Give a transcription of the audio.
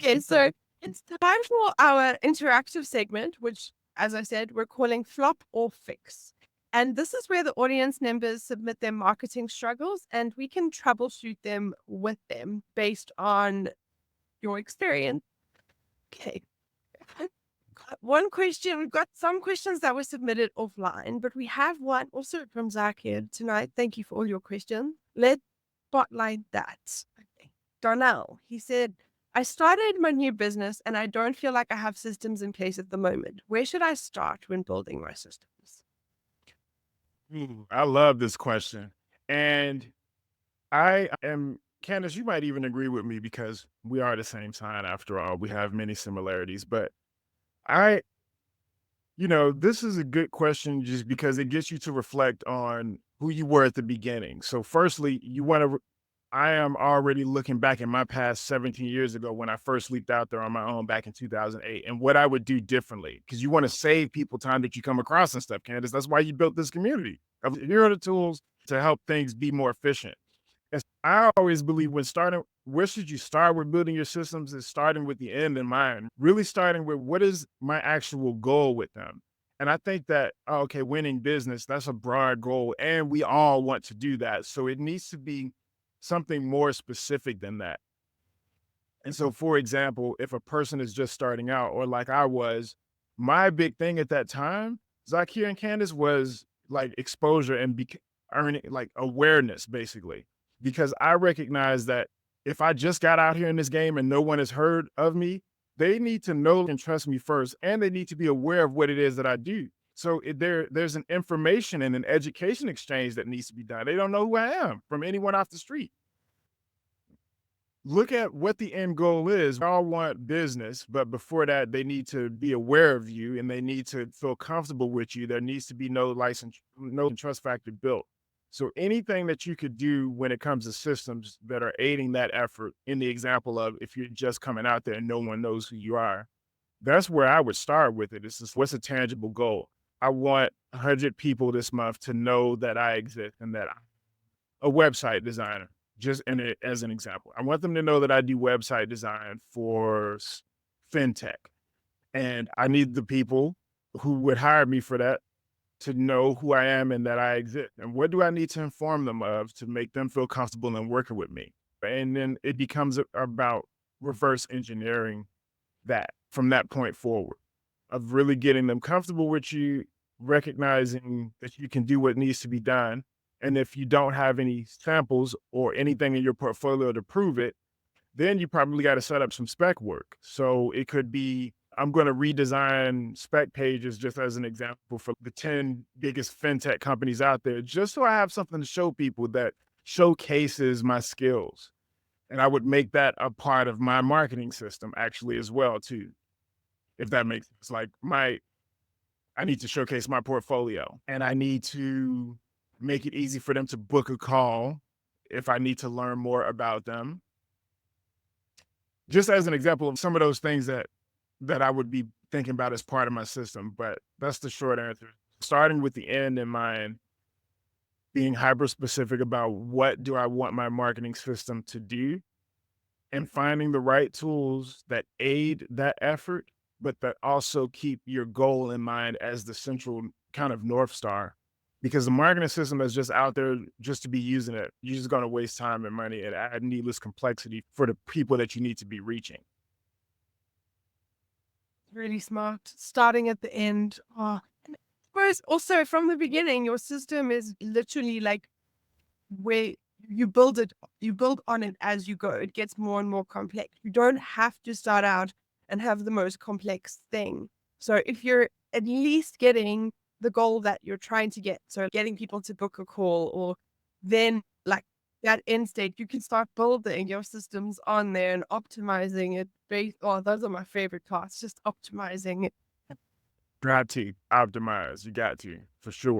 Okay, so it's time for our interactive segment, which, as I said, we're calling Flop or Fix. And this is where the audience members submit their marketing struggles and we can troubleshoot them with them based on your experience. Okay. One question, we've got some questions that were submitted offline, but we have one also from Zach here tonight. Thank you for all your questions. Let's spotlight that. Okay. Darnell, he said, I started my new business and I don't feel like I have systems in place at the moment. Where should I start when building my systems? Ooh, I love this question. And I am, Candace, you might even agree with me because we are the same sign after all. We have many similarities. But I, this is a good question just because it gets you to reflect on who you were at the beginning. So, firstly, I am already looking back in my past 17 years ago when I first leaped out there on my own back in 2008 and what I would do differently. Because you want to save people time that you come across and stuff, Candace. That's why you built this community. Here are the tools to help things be more efficient. And I always believe where should you start with building your systems is starting with the end in mind, really starting with what is my actual goal with them. And I think that, okay, winning business, that's a broad goal. And we all want to do that. So it needs to be something more specific than that. And so, for example, if a person is just starting out, or like I was, my big thing at that time, Zakia and Candace, was like exposure and earning like awareness, basically, because I recognize that if I just got out here in this game and no one has heard of me, they need to know and trust me first, and they need to be aware of what it is that I do. So there's an information and an education exchange that needs to be done. They don't know who I am from anyone off the street. Look at what the end goal is. We all want business, but before that, they need to be aware of you and they need to feel comfortable with you. There needs to be no license, no trust factor built. So anything that you could do when it comes to systems that are aiding that effort, in the example of if you're just coming out there and no one knows who you are, that's where I would start with it. It's just what's a tangible goal? I want 100 people this month to know that I exist and that a website designer, just as an example. I want them to know that I do website design for fintech, and I need the people who would hire me for that to know who I am and that I exist. And what do I need to inform them of to make them feel comfortable in working with me? And then it becomes about reverse engineering that from that point forward of really getting them comfortable with you, recognizing that you can do what needs to be done. And if you don't have any samples or anything in your portfolio to prove it, then you probably got to set up some spec work. So it could be I'm going to redesign spec pages, just as an example, for the 10 biggest fintech companies out there, just so I have something to show people that showcases my skills. And I would make that a part of my marketing system actually as well, too, if that makes sense. Like I need to showcase my portfolio and I need to make it easy for them to book a call if I need to learn more about them. Just as an example of some of those things that I would be thinking about as part of my system, but that's the short answer. Starting with the end in mind, being hyper specific about what do I want my marketing system to do, and finding the right tools that aid that effort, but that also keep your goal in mind as the central kind of North Star. Because the marketing system is just out there just to be using it. You're just going to waste time and money and add needless complexity for the people that you need to be reaching. Really smart. Starting at the end. Oh, and I suppose also from the beginning, your system is literally like where you build on it as you go. It gets more and more complex. You don't have to start out and have the most complex thing. So if you're at least getting the goal that you're trying to get, so getting people to book a call, or then like that end state, you can start building your systems on there and optimizing it based. Oh, those are my favorite parts, just optimizing it. Got to optimize. You got to, for sure.